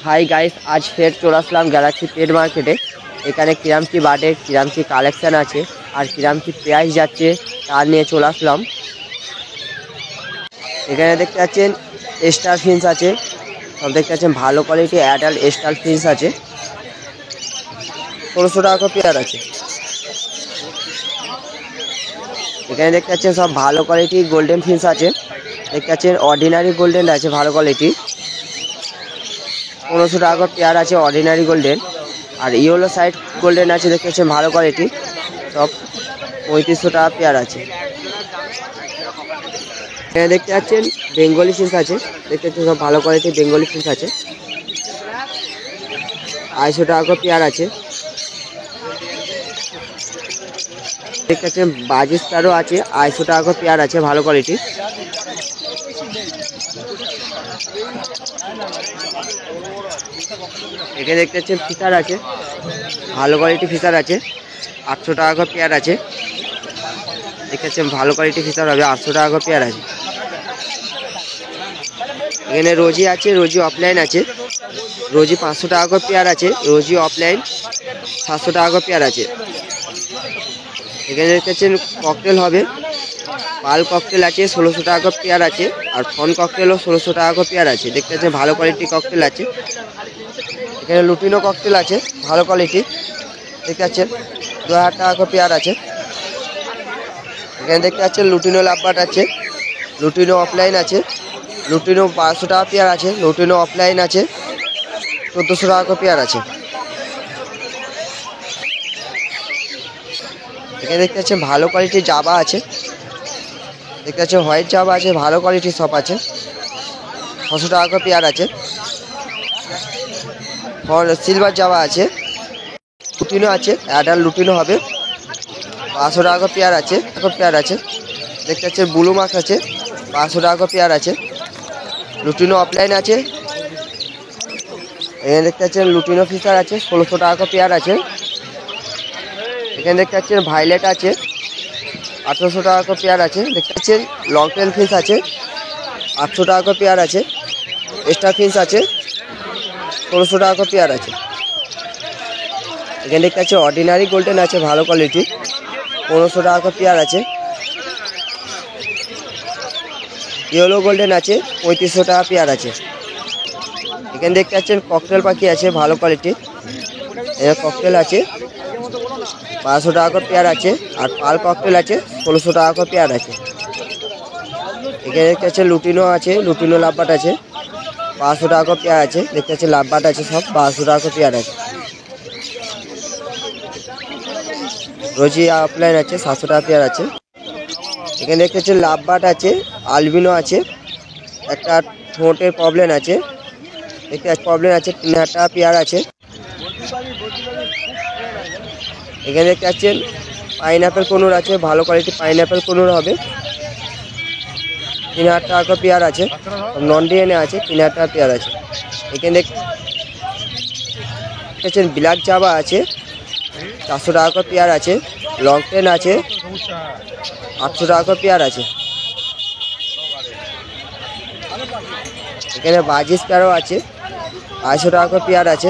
High guys, आज फिर चले आसलाम गैलाक्सी पेट मार्केटे। एखाने किराम की बाटे किराम की कालेक्शन आछे और किराम की प्राइस जाच्छे तार निये चले आसलाम। एखाने देखते पाच्छेन स्टार फिन्स आछे, सब देखते पाच्छेन भालो क्वालिटी एडाल्ट स्टार फिन्स आछे, 1600 टाका पेयार आछे। एखाने देखते पाच्छेन सब भालो क्वालिटी गोल्डन फिन्स आछे, देखते पाच्छेन अर्डिनारि गोल्डन आछे भालो क्वालिटी 1500 टाका पेयार आछे अर्डिनारि गोल्डन। और येलो साइड गोल्डन आछे देखते पाच्छेन भालो क्वालिटी सब 3500 टाका पेयार आछे। एखाने देखते पाच्छेन बेंगली फिन्स आछे, देखते पाच्छेन सब भालो क्वालिटी बेंगली फिन्स आछे 250 टाका पेयार आछे। देखते पाच्छेन बाजी स्टारও আছে 250 টাকা পেয়ার আছে ভালো কোয়ালিটি। এখানে দেখতে পাচ্ছেন ফিশার আছে, ভালো কোয়ালিটি ফিশার আছে 800 টাকা পেয়ার আছে। দেখতে পাচ্ছেন ভালো কোয়ালিটি ফিশার হবে 800 টাকা পেয়ার আছে। এখানে রোজি আছে, রোজি অফলাইন আছে, রোজি 500 টাকা পেয়ার আছে, রোজি অফলাইন 700 টাকা পেয়ার আছে। এখানে দেখতে পাচ্ছেন ককটেল হবে, পাল ককটেল আছে 1600 টাকা পেয়ার আছে আর ফন ককটেলও 1600 টাকা পেয়ার আছে। দেখতে পাচ্ছেন ভালো কোয়ালিটি ককটেল আছে। এখানে লুটিনো ককটেল আছে ভালো কোয়ালিটি, দেখতে পাচ্ছেন 2000 টাকা পেয়ার আছে। এখানে দেখতে পাচ্ছেন লুটিনো লাভবাট আছে, লুটিনো অফলাইন আছে, লুটিনো 1200 টাকা পেয়ার আছে, লুটিনো অফলাইন আছে 1400 টাকা পেয়ার আছে। এখানে দেখতে পাচ্ছেন ভালো কোয়ালিটির জাবা আছে, দেখতে পাচ্ছেন হোয়াইট জাবা আছে ভালো কোয়ালিটির সব আছে 600 টাকা পেয়ার আছে। সিলভার জাবা আছে, লুটিনো আছে অ্যাডাল্ট লুটিনো হবে 500 টাকা পেয়ার আছে পেয়ার আছে। দেখতে পাচ্ছেন ব্লু মার্ক আছে 500 টাকা পেয়ার আছে, লুটিনো অফলাইন আছে। এখানে দেখতে পাচ্ছেন লুটিনো ফিশার আছে 1600 টাকা পেয়ার আছে। এখানে দেখতে পাচ্ছেন ভাইলেট আছে 1800 টাকা পেয়ার আছে। দেখতে পাচ্ছেন লং টেল ফিশ আছে 800 টাকা পেয়ার আছে, স্টার ফিশ আছে 1600 টাকা পেয়ার আছে। এখানে দেখতে পাচ্ছেন অর্ডিনারি গোল্ডেন আছে ভালো কোয়ালিটি 1500 টাকা পেয়ার আছে। ইয়েলো গোল্ডেন আছে 3500 টাকা পেয়ার আছে। এখানে দেখতে পাচ্ছেন ককটেল পাখি আছে ভালো কোয়ালিটি, এখানে ককটেল আছে 1200 টাকা পেয়ার আছে আর পাল ককটেল আছে 1600 টাকা পেয়ার আছে। এখানে দেখতে পাচ্ছেন লুটিনো আছে, লুটিনো লাভবাট আছে 500 টাকা পেয়ার আছে। দেখতে পাচ্ছেন লাভবাট আছে সব 1200 টাকা পেয়ার আছে। রোজি অফলাইন আছে 700 টাকা পেয়ার আছে। এখানে দেখতে পাচ্ছেন লাভবাট আছে, আলবিনো আছে, একটা ঠোঁটের প্রবলেম আছে, দেখতে পাচ্ছেন প্রবলেম আছে 3000 টাকা পেয়ার আছে। এখানে দেখতে পাচ্ছেন পাইনঅ্যাপেল কনুর আছে ভালো কোয়ালিটি পাইনঅ্যাপেল কনুর হবে 3000 টাকা পেয়ার আছে। নন ডিএনএ আছে 3000 টাকা পেয়ার আছে। এখানে দেখতে পাচ্ছেন ব্ল্যাক জাবা আছে 400 টাকা পেয়ার আছে, লং টেন আছে 800 টাকা পেয়ার আছে। এখানে বাজিস প্যারও আছে 250 টাকা পেয়ার আছে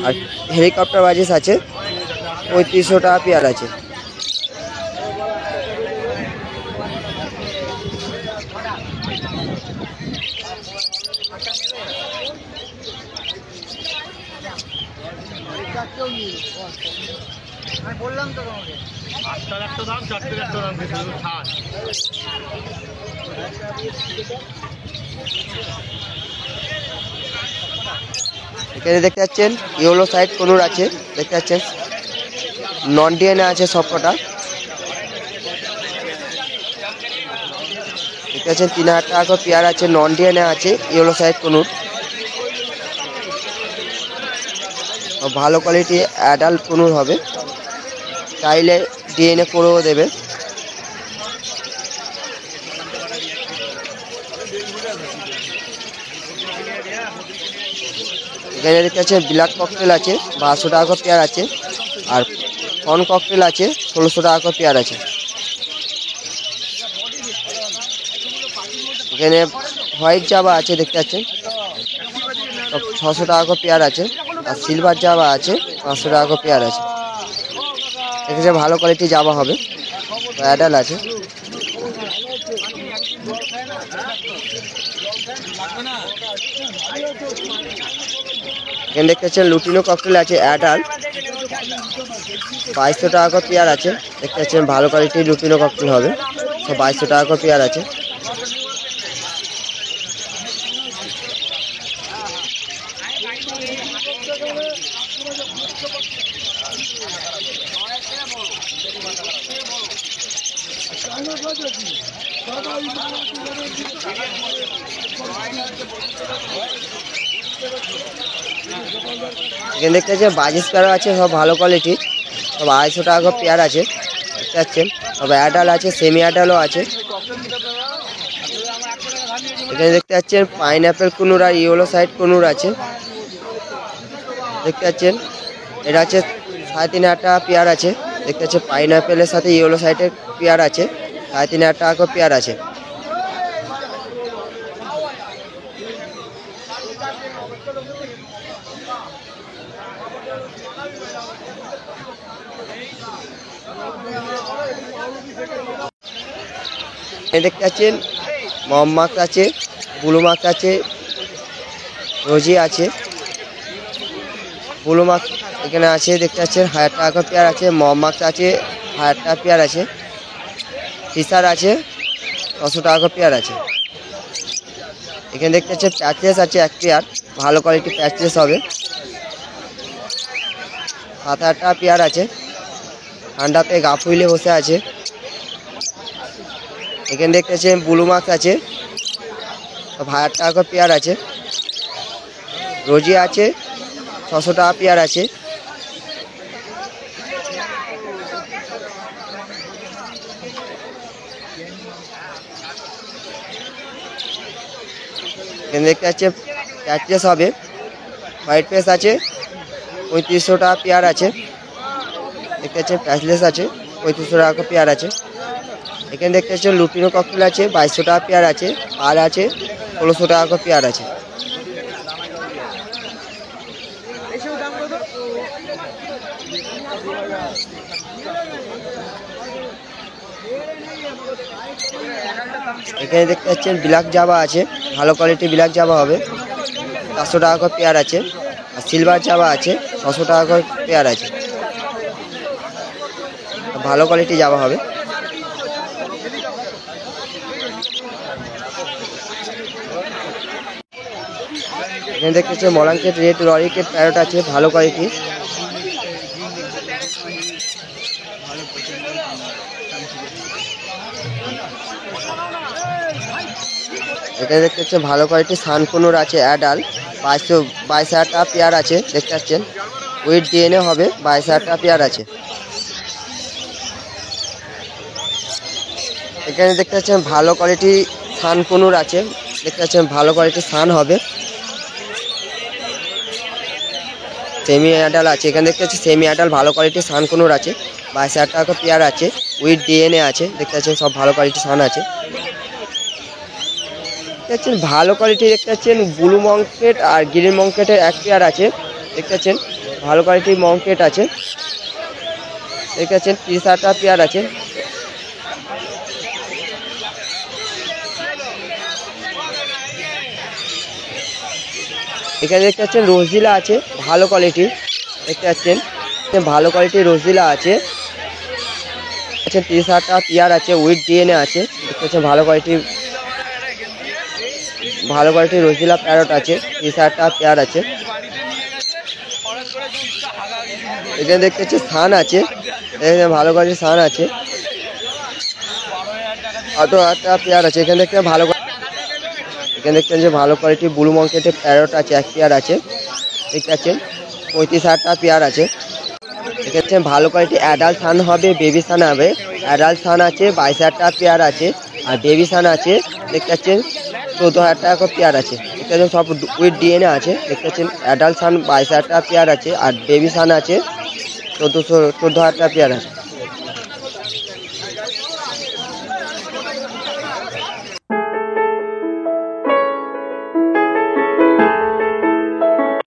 আর হেলিকপ্টার বাজিস আছে 3500 টাকা পেয়ার আছে। বললাম তো তোমাকে 8টার একটা দাম 4টার একটা দাম দিতে হবে ছাড়। এখানে দেখতে পাচ্ছেন ইয়েলো সাইড কনুর আছে, দেখতে পাচ্ছেন নন ডিএনএ আছে সবকটা। দেখতে পাচ্ছেন 3000 টাকা পেয়ার আছে, নন ডিএনএ আছে, ইয়েলো সাইড কনুর ভালো কোয়ালিটি অ্যাডাল্ট কনুর হবে, চাইলে ডিএনএ করেও দেবে। এখানে দেখতে পাচ্ছেন ব্ল্যাক ককটেল আছে 1200 টাকা পেয়ার আছে আর ফন ককটেল আছে 1600 টাকা পেয়ার আছে। এখানে হোয়াইট জাবা আছে দেখতে পাচ্ছেন সব 600 টাকা করে পেয়ার আছে। আর সিলভার জাবা আছে 500 টাকা করে পেয়ার আছে। এক্ষেত্রে ভালো কোয়ালিটি জাবা হবে, অ্যাডাল আছে। এখানে দেখতে পাচ্ছেন লুটিনো ককটেল আছে অ্যাডাল 2200 টাকা করে পেয়ার আছে। দেখতে পাচ্ছেন ভালো কোয়ালিটির লুটিনো ককটেল হবে, সব 2200 টাকা করে পেয়ার আছে। এখানে দেখতে পাচ্ছেন বাজিস পেয়ারও আছে, সব ভালো কোয়ালিটি, সব 250 টাকা করে পেয়ার আছে। দেখতে পাচ্ছেন সব অ্যাডাল আছে, সেমি অ্যাডালও আছে। এখানে দেখতে পাচ্ছেন পাইনঅ্যাপেল কুনুর আর ইয়েলো সাইড কুনুর আছে। দেখতে পাচ্ছেন এটা আছে 3,500 টাকা পেয়ার আছে। দেখতে পাচ্ছেন পাইনঅ্যাপেলের সাথে ইয়েলো সাইডের পেয়ার আছে, 3,500 টাকা করে পেয়ার আছে। দেখতে পাচ্ছেন মহম্মদ আছে, ব্লু মার্ক আছে, রোজি আছে, ব্লু মার্ক এখানে আছে। দেখতে পাচ্ছেন 1000 টাকা পেয়ার আছে। মহম্মদ আছে 1000 টাকা পেয়ার আছে। ফিসার আছে 600 টাকা পেয়ার আছে। এখানে দেখতে পাচ্ছেন প্যাচলেস আছে 1 পেয়ার, ভালো কোয়ালিটি প্যাচলেস হবে, 7,000 টাকা পেয়ার আছে। ঠান্ডাতে গা ফুইলে বসে আছে। এখানে দেখতে পাচ্ছেন ব্লু মার্ক আছে 1000 টাকা পেয়ার আছে। রোজি আছে 600 টাকা পেয়ার আছে। এখানে দেখতে পাচ্ছেন প্যাচলেস হবে, হোয়াইট ফেস আছে 3500 টাকা পেয়ার আছে। দেখতে পাচ্ছেন প্যাচলেস আছে 3500 টাকা পেয়ার আছে। এখানে দেখতে পাচ্ছেন লুটিনো ককটেল আছে 2200 টাকা পেয়ার আছে। আর আছে 1600 টাকা পেয়ার আছে। এখানে দেখতে পাচ্ছেন ব্ল্যাক জাবা আছে, ভালো কোয়ালিটি ব্ল্যাক জাবা হবে, 400 টাকা করে পেয়ার আছে। আর সিলভার জাবা আছে 600 টাকা করে পেয়ার আছে, ভালো কোয়ালিটি জাবা হবে। এখানে দেখতে পাচ্ছেন মলাঙ্কেট রেড লরিকেট প্যারট আছে, ভালো কোয়ালিটি। এখানে দেখতে পাচ্ছেন ভালো কোয়ালিটি সানকুনুর আছে অ্যাডাল 22,000 টাকা পেয়ার আছে। দেখতে পাচ্ছেন উইথ ডিএনএ হবে, 22,000 টাকা পেয়ার আছে। এখানে দেখতে পাচ্ছেন ভালো কোয়ালিটি সানকুনুর আছে। দেখতে পাচ্ছেন ভালো কোয়ালিটি সান হবে, সেমি অ্যাডাল আছে। এখানে দেখতে পাচ্ছি সেমি অ্যাডাল ভালো কোয়ালিটি সানকুনুর আছে, 22,000 টাকা পেয়ার আছে, উইথ ডিএনএ আছে। দেখতে পাচ্ছেন সব ভালো কোয়ালিটি সান আছে। দেখতে পাচ্ছেন ভালো কোয়ালিটি দেখতে পাচ্ছেন ব্লু মঙ্কেট আর গ্রিন মঙ্কেটের 1 পেয়ার আছে। দেখতে পাচ্ছেন ভালো কোয়ালিটি মঙ্কেট আছে। দেখতে পাচ্ছেন 30,000 টাকা পেয়ার আছে। এখানে দেখতে পাচ্ছেন রোজদিলা আছে, ভালো কোয়ালিটি। দেখতে পাচ্ছেন ভালো কোয়ালিটি রোজদিলা আছে, 30,000 টাকা পেয়ার আছে, উইথ ডিএনএ আছে। দেখতে পাচ্ছেন ভালো কোয়ালিটি রোজদিলা প্যারট আছে, 30,000 টাকা পেয়ার আছে। এখানে দেখতে পাচ্ছি সান আছে, ভালো কোয়ালিটির সান আছে, 18,000 টাকা পেয়ার আছে। এখানে দেখতে দেখছেন যে ভালো কোয়ালিটি ব্লু মঙ্কেটের প্যারট আছে, 1 পেয়ার আছে। দেখতে পাচ্ছেন 35,000 টাকা পেয়ার আছে। দেখছেন ভালো কোয়ালিটি অ্যাডাল্ট সান হবে, বেবি সান হবে। অ্যাডাল্ট সান আছে 22,000 টাকা পেয়ার আছে, আর বেবি সান আছে দেখতে পাচ্ছেন 14,000 টাকা পেয়ার আছে। দেখতে পাচ্ছেন সব উইথ ডিএনএ আছে। দেখতে পাচ্ছেন অ্যাডাল্ট সান 22,000 টাকা পেয়ার আছে, আর বেবি সান আছে 14,000 টাকা পেয়ার আছে।